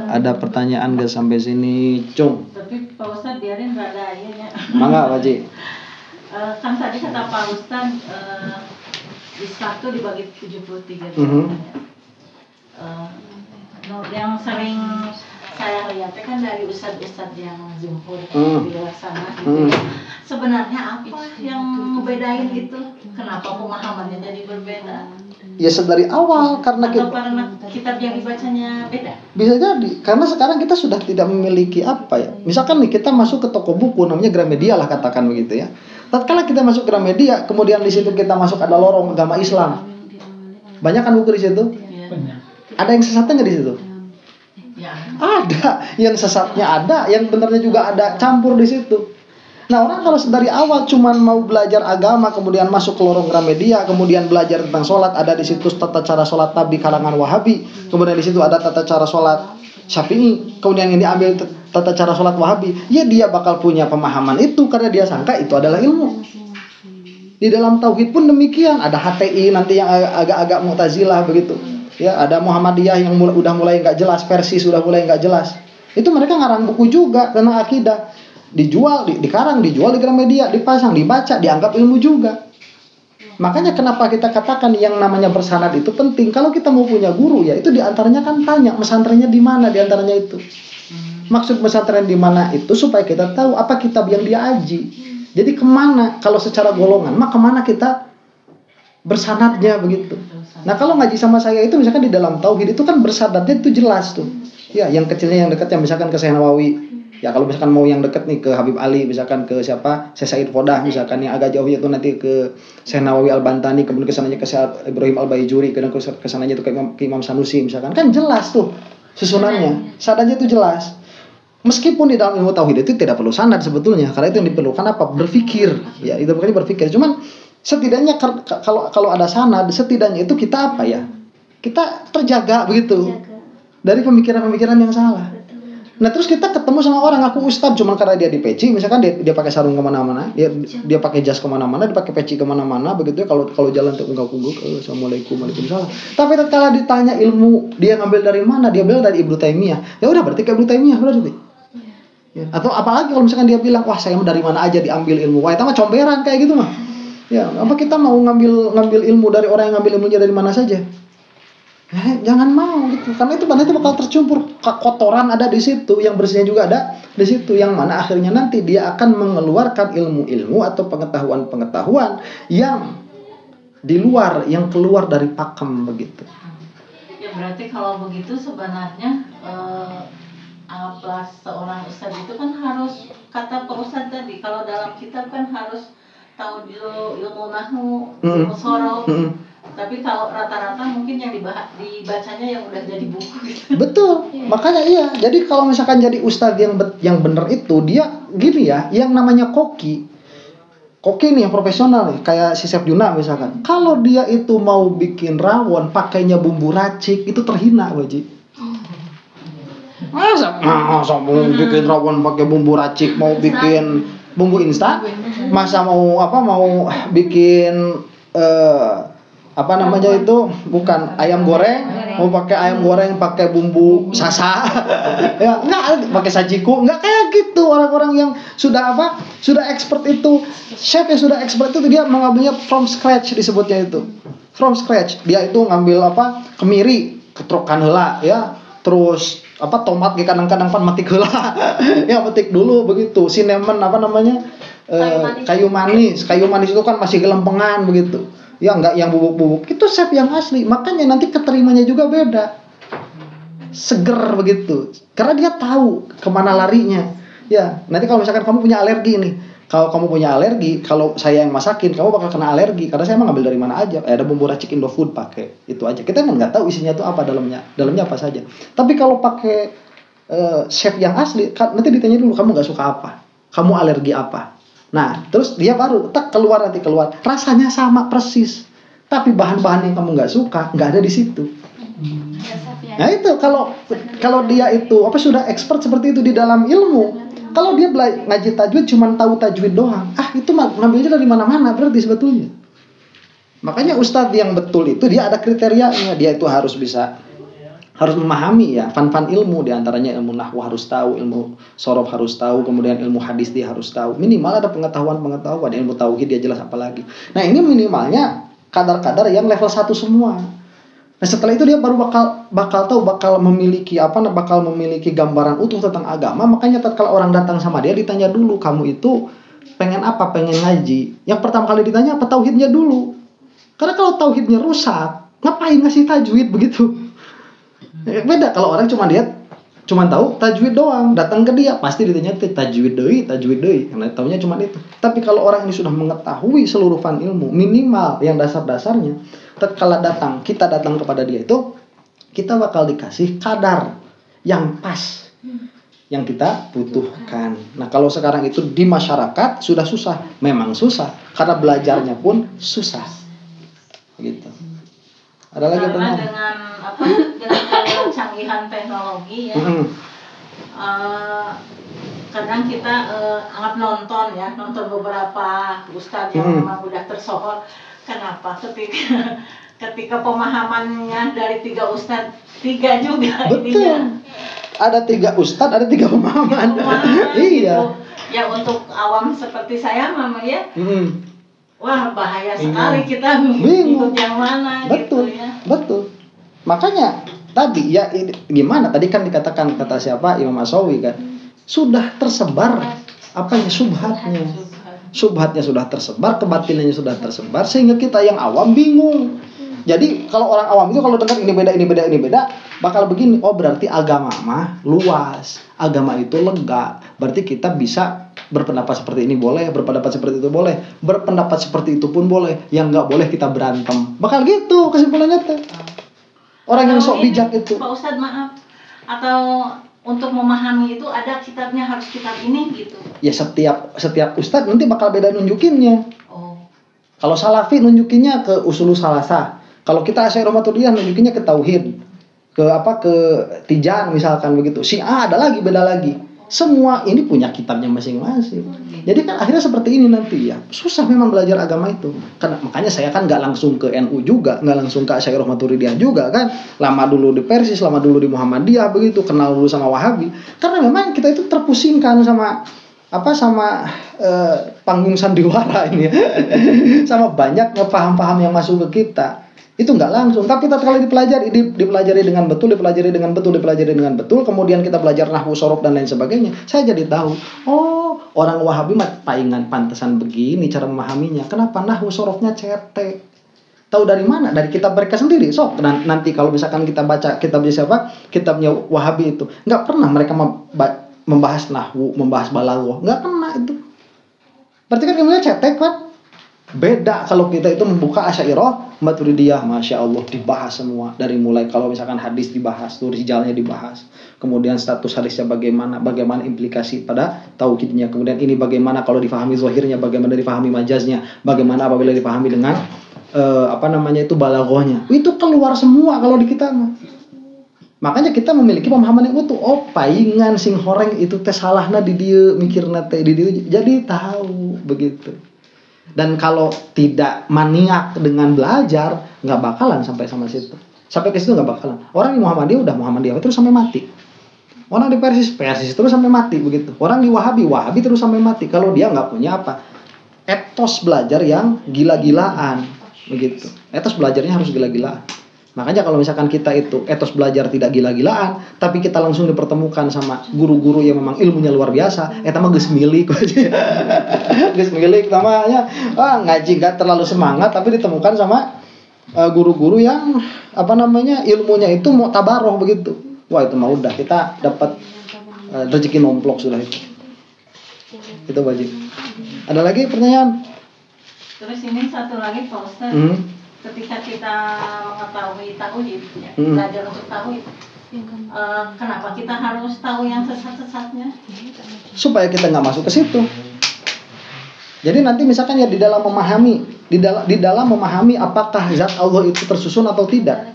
ada pertanyaan gak sampai sini, Cung? Tapi Pak Ustadz biarin rada ayahnya. Mangga, Pak Ji. Kan tadi kata Pak Ustadz Islam itu dibagi 73 yang sering saya lihat kan dari ustadz-ustadz yang jumhur di luar sana gitu ya. Sebenarnya apa yang membedain gitu? Kenapa pemahamannya jadi berbeda? Ya dari awal karena kitab yang dibacanya beda. Bisa jadi karena sekarang kita sudah tidak memiliki apa ya. Misalkan nih kita masuk ke toko buku namanya Gramedia lah katakan begitu ya. Tatkala kita masuk Gramedia, kemudian di situ kita masuk ada lorong agama Islam. Banyak kan buku di situ? Banyak. Ada yang sesatnya nggak di situ? Ya. Ada, yang sesatnya ada, yang benernya juga ada, campur di situ. Nah orang kalau dari awal cuman mau belajar agama, kemudian masuk ke lorong Gramedia, kemudian belajar tentang sholat, ada di situ tata cara sholat Nabi kalangan Wahabi, kemudian di situ ada tata cara sholat Syafi'i, kemudian ini ambil tata cara sholat Wahabi, ya dia bakal punya pemahaman itu karena dia sangka itu adalah ilmu. Di dalam tauhid pun demikian, ada HTI nanti yang agak-agak Mu'tazilah begitu. Ya, ada Muhammadiyah yang udah mulai nggak jelas, Persis sudah mulai nggak jelas. Itu mereka ngarang buku juga tentang akidah, dijual, dikarang, dijual di Gramedia, dipasang, dibaca, dianggap ilmu juga. Makanya kenapa kita katakan yang namanya bersanad itu penting. Kalau kita mau punya guru ya itu diantaranya kan tanya pesantrennya di mana diantaranya itu. Maksud pesantren di mana itu supaya kita tahu apa kitab yang dia aji. Jadi kemana kalau secara golongan, maka kemana kita bersanadnya begitu. Nah kalau ngaji sama saya itu misalkan di dalam tauhid itu kan bersanadnya itu jelas tuh. Ya yang kecilnya yang dekat yang misalkan ke Syekh Nawawi. Ya kalau misalkan mau yang dekat nih ke Habib Ali, misalkan ke siapa? Syekh Said Fodah, misalkan yang agak jauh itu nanti ke Syekh Nawawi Al-Bantani, kemudian kesananya ke Syekh Ibrahim Al-Baijuri, kemudian kesananya itu ke Imam Sanusi misalkan. Kan jelas tuh susunannya. Sanadnya itu jelas. Meskipun di dalam ilmu tauhid itu tidak perlu sanad sebetulnya, karena itu yang diperlukan apa? Berpikir. Ya, itu makanya berpikir. Cuman setidaknya kalau ada sanad, setidaknya itu kita apa ya? Kita terjaga begitu dari pemikiran-pemikiran yang salah. Nah terus kita ketemu sama orang aku ustadz cuma karena dia di peci, misalkan dia pakai sarung kemana-mana, dia pakai jas kemana-mana, dia pakai peci kemana-mana, begitu ya kalau jalan tuh unggah-ungguk, assalamualaikum, waalaikumsalam. Tapi tatkala ditanya ilmu dia ngambil dari mana, dia bilang dari Ibnu Taimiyah. Ya udah berarti ke Ibnu Taimiyah berarti. Ya, atau apalagi kalau misalkan dia bilang wah saya dari mana aja diambil ilmu, wah itu mah comberan kayak gitu mah. Ya apa kita mau ngambil ilmu dari orang yang ngambil ilmunya dari mana saja? Jangan mau gitu, karena itu bakal tercampur kotoran ada di situ, yang bersihnya juga ada di situ, yang mana akhirnya nanti dia akan mengeluarkan ilmu-ilmu atau pengetahuan-pengetahuan yang di luar, yang keluar dari pakem begitu. Ya berarti kalau begitu sebenarnya seorang ustadz itu kan harus kata Pak Ustadz tadi, kalau dalam kitab kan harus tahu ilmu nahwu, ilmu sorof. Tapi kalau rata-rata mungkin yang dibacanya yang udah jadi buku gitu. Betul, makanya iya. Jadi kalau misalkan jadi ustadz yang benar itu dia gini ya, yang namanya koki nih yang profesional nih, kayak si Chef Juna misalkan. Kalau dia itu mau bikin rawon pakainya bumbu racik itu terhina, Waji. Masa mau bikin rawon pakai bumbu racik, mau bikin bumbu instan, masa mau bikin bukan ayam goreng, mau pakai ayam goreng pakai bumbu sasa, ya nggak pakai sajiku, nggak kayak gitu. Orang-orang yang sudah expert itu, chef yang sudah expert itu dia mengambilnya from scratch, disebutnya itu from scratch. Dia itu ngambil kemiri, ketrokan heula ya, terus tomat kadang-kadang pan metik heula ya metik dulu begitu, cinnamon kayu manis itu kan masih gelempengan begitu. Ya enggak yang bubuk-bubuk, itu chef yang asli. Makanya nanti keterimanya juga beda, seger begitu, karena dia tahu kemana larinya. Ya nanti kalau misalkan kamu punya alergi nih, kalau saya yang masakin kamu bakal kena alergi, karena saya emang ngambil dari mana aja. Ada bumbu racik Indofood, pakai itu aja. Kita emang nggak tahu isinya itu apa, dalamnya apa saja. Tapi kalau pakai chef yang asli, nanti ditanya dulu kamu nggak suka apa, kamu alergi apa. Nah, terus dia baru keluar rasanya sama persis, tapi bahan-bahan yang kamu nggak suka nggak ada di situ. Nah itu kalau dia itu sudah expert seperti itu di dalam ilmu. Kalau dia ngaji tajwid cuma tahu tajwid doang, itu ngambilnya dari mana-mana berarti sebetulnya. Makanya ustadz yang betul itu dia ada kriterianya, dia itu harus bisa harus memahami ya fan ilmu, diantaranya ilmu nahwu harus tahu, ilmu sorof harus tahu, kemudian ilmu hadis dia harus tahu, minimal ada pengetahuan ilmu tauhid dia jelas apalagi. Nah ini minimalnya kadar-kadar yang level 1 semua. Nah setelah itu dia baru bakal tahu, bakal memiliki gambaran utuh tentang agama. Makanya tatkala orang datang sama dia ditanya dulu, kamu itu pengen apa, pengen ngaji, yang pertama kali ditanya apa, tauhidnya dulu. Karena kalau tauhidnya rusak, ngapain ngasih tajwid begitu? Beda kalau orang cuma tahu tajwid doang, datang ke dia pasti ditanya tajwid deui, karena taunya cuma itu. Tapi kalau orang ini sudah mengetahui seluruh fan ilmu, minimal yang dasar-dasarnya, tatkala kita datang kepada dia itu, kita bakal dikasih kadar yang pas yang kita butuhkan. Nah, kalau sekarang itu di masyarakat sudah susah, memang susah karena belajarnya pun susah. Gitu. Ada lagi karena dengan kecanggihan teknologi ya, kadang kita anggap nonton beberapa ustadz yang memang udah tersohor. Kenapa ketika pemahamannya dari 3 ustadz 3 juga. Betul. Ininya. Ada 3 ustadz, ada 3 pemahaman. Iya. Gitu. Ya untuk awam seperti saya mama ya. Wah bahaya sekali kita ikut yang mana. Betul, gitu ya. Betul. Makanya tadi ya gimana? Tadi kan dikatakan kata siapa Imam Ashawi kan, sudah tersebar subhatnya. Subhatnya sudah tersebar, kebatinannya sudah tersebar, sehingga kita yang awam bingung. Jadi kalau orang awam itu kalau dengar ini beda, bakal begini. Oh berarti agama mah luas, agama itu lega. Berarti kita bisa berpendapat seperti ini boleh, berpendapat seperti itu boleh, berpendapat seperti itu pun boleh, yang nggak boleh kita berantem. Bakal gitu kesimpulannya teh. Orang yang sok bijak itu. Pak Ustadz maaf, atau untuk memahami itu ada kitabnya, harus kitab ini gitu. Ya setiap ustadz nanti bakal beda nunjukinnya. Oh. Kalau Salafi nunjukinnya ke Usulus Salasah. Kalau kita Asy'ariyah Maturidiyah nunjukinnya ke tauhid. Ke Tijan misalkan begitu. Syiah ada lagi, beda lagi. Semua ini punya kitabnya masing-masing. Jadi kan akhirnya seperti ini nanti ya. Susah memang belajar agama itu. Karena makanya saya kan nggak langsung ke NU juga, nggak langsung ke Asy'ariyah Maturidiyah juga kan. Lama dulu di Persis, lama dulu di Muhammadiyah begitu, kenal dulu sama Wahabi. Karena memang kita itu terpusingkan sama panggung sandiwara ini ya. Sama banyak paham-paham yang masuk ke kita. Itu nggak langsung, tapi tatkala dipelajari dengan betul, kemudian kita belajar nahwu, sorof dan lain sebagainya, saya jadi tahu, oh orang Wahabi mah palingan pantesan begini cara memahaminya. Kenapa nahwu sorofnya cetek? Tahu dari mana? Dari kitab mereka sendiri. So nanti kalau misalkan kita baca kitabnya Wahabi itu, nggak pernah mereka membahas nahwu, membahas balaghah, nggak pernah itu. Berarti kan ilmunya cetek kan? Beda kalau kita itu membuka Asy'ariyah Maturidiyah, Masya Allah dibahas semua. Dari mulai kalau misalkan hadis dibahas, rijalnya dibahas, kemudian status hadisnya bagaimana implikasi pada tauhidnya, kemudian ini bagaimana kalau difahami zahirnya, bagaimana difahami majaznya, bagaimana apabila difahami dengan balaghahnya. Itu keluar semua kalau di kita mah. Makanya kita memiliki pemahaman yang utuh. Oh paingan sing horeng itu teh salahna di dieu, mikirna teh di dieu, jadi tahu begitu. Dan kalau tidak maniak dengan belajar, nggak bakalan sampai sama situ. Sampai ke situ nggak bakalan. Orang di Muhammadiyah udah Muhammadiyah terus sampai mati. Orang di Persis terus sampai mati begitu. Orang di Wahabi terus sampai mati. Kalau dia nggak punya etos belajar yang gila-gilaan begitu. Etos belajarnya harus gila-gilaan. Makanya kalau misalkan kita itu etos belajar tidak gila-gilaan, tapi kita langsung dipertemukan sama guru-guru yang memang ilmunya luar biasa, eta mah geus milik aja. Geus milik namanya. Ngaji gak terlalu semangat tapi ditemukan sama guru-guru yang ilmunya itu mau tabaroh begitu. Wah, itu mah udah kita dapat rezeki nomplok sudah itu. Itu wajib. Ada lagi pertanyaan? Terus ini satu lagi Pak Ustadz. Ketika kita mengetahui tauhid, belajar untuk tauhid, kenapa kita harus tahu yang sesat-sesatnya? Supaya kita nggak masuk ke situ. Jadi nanti misalkan ya di dalam memahami apakah zat Allah itu tersusun atau tidak,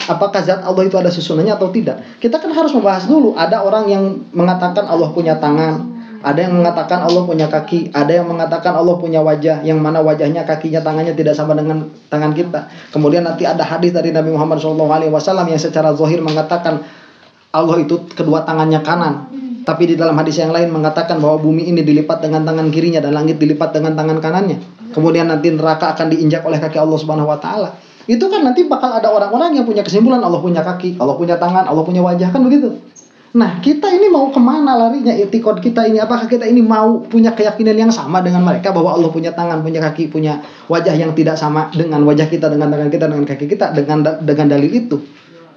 apakah zat Allah itu ada susunannya atau tidak, kita kan harus membahas dulu. Ada orang yang mengatakan Allah punya tangan, Ada yang mengatakan Allah punya kaki, ada yang mengatakan Allah punya wajah, yang mana wajahnya, kakinya, tangannya tidak sama dengan tangan kita. Kemudian nanti ada hadis dari Nabi Muhammad SAW yang secara zahir mengatakan Allah itu kedua tangannya kanan. Tapi di dalam hadis yang lain mengatakan bahwa bumi ini dilipat dengan tangan kirinya dan langit dilipat dengan tangan kanannya. Kemudian nanti neraka akan diinjak oleh kaki Allah Subhanahu wa taala. Itu kan nanti bakal ada orang-orang yang punya kesimpulan Allah punya kaki, Allah punya tangan, Allah punya wajah, kan begitu. Nah, kita ini mau kemana larinya? I'tiqad kita ini, apakah kita ini mau punya keyakinan yang sama dengan mereka bahwa Allah punya tangan, punya kaki, punya wajah yang tidak sama dengan wajah kita, dengan tangan kita, dengan kaki kita, dengan dalil itu?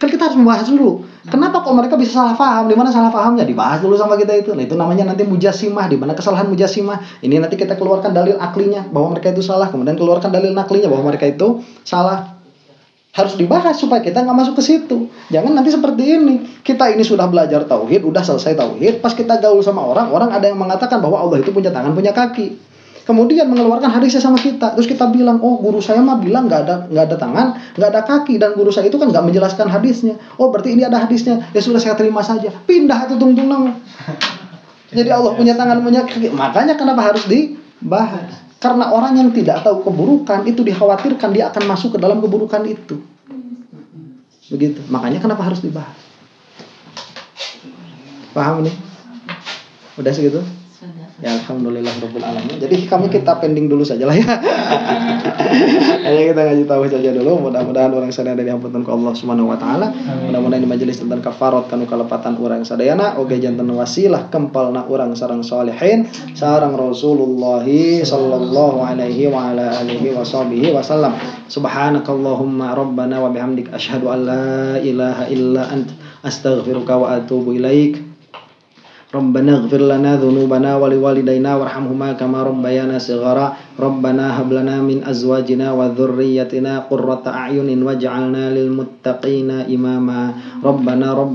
Kan kita harus membahas dulu. Kenapa kok mereka bisa salah paham? Di mana salah pahamnya? Dibahas dulu sama kita itu. Nah, itu namanya nanti mujassimah. Di mana kesalahan mujassimah? Ini nanti kita keluarkan dalil aklinya bahwa mereka itu salah, kemudian keluarkan dalil naklinya bahwa mereka itu salah. Harus dibahas supaya kita nggak masuk ke situ. Jangan nanti seperti ini. Kita ini sudah belajar tauhid, udah selesai tauhid, pas kita gaul sama orang ada yang mengatakan bahwa Allah itu punya tangan, punya kaki. Kemudian mengeluarkan hadisnya sama kita. Terus kita bilang, oh guru saya mah bilang nggak ada tangan, nggak ada kaki, dan guru saya itu kan nggak menjelaskan hadisnya. Oh berarti ini ada hadisnya. Ya sudah, saya terima saja. Pindah itu tungtung. Jadi Allah punya tangan, punya kaki. Makanya kenapa harus dibahas? Karena orang yang tidak tahu keburukan itu dikhawatirkan dia akan masuk ke dalam keburukan itu. Begitu. Makanya kenapa harus dibahas? Paham nih? Udah segitu? Ya alhamdulillahirabbil alamin. Jadi kita pending dulu saja lah ya. Hanya kita ngaji tahu saja dulu. Mudah-mudahan orang sadayana diampunkan ku Allah Subhanahu wa taala. Mudah-mudahan di majelis tentang kafarat kanu kalepatan urang sadayana oge janten wasilah kempalna urang sareng salihin sareng Rasulullah sallallahu alaihi wa ala alihi washabihi wasallam. Subhanakallahumma rabbana wa bihamdika asyhadu an la ilaha illa ant astaghfiruka wa atubu ilaik. Rabbana ighfir lana dhunubana wa liwalidayna warhamhuma kama rabbayana shighara. Rabbana hab lana min azwajina wa dhurriyyatina qurrata a'yunin waj'alna lil muttaqina imama. Rabbana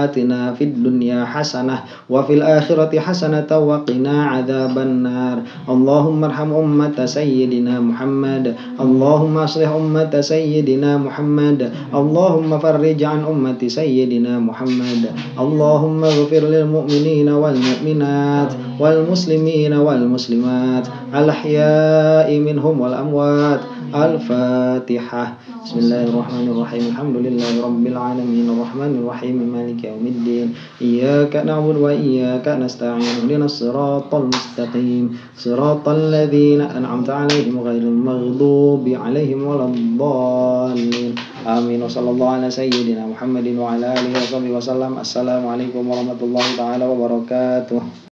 atina fid dunya hasanah wa fil akhirati hasanatan wa qina adzabannar. Allahumma arham ummata sayyidina Muhammad. Allahumma aslih ummata sayyidina Muhammad. Allahumma farrij an ummati sayyidina Muhammad. Allahumma ighfir lil mu'minina wal mu'minat wal muslimina wal muslimat al ahya'i minhum wal amwat. Al-Fatihah. Bismillahirrahmanirrahim. Alhamdulillahi rabbil alamin arrahmanir rahim maliki yaumiddin. Iyyaka na'budu wa iyyaka nasta'in. Ihdinas siratal mustaqim. Siratal ladzina an'amta 'alaihim ghairil maghdubi 'alaihim waladdallin. Amin. Wassallallahu ala sayyidina Muhammadin wa ala alihi wa sahbihi wasallam. Assalamualaikum warahmatullahi taala wabarakatuh.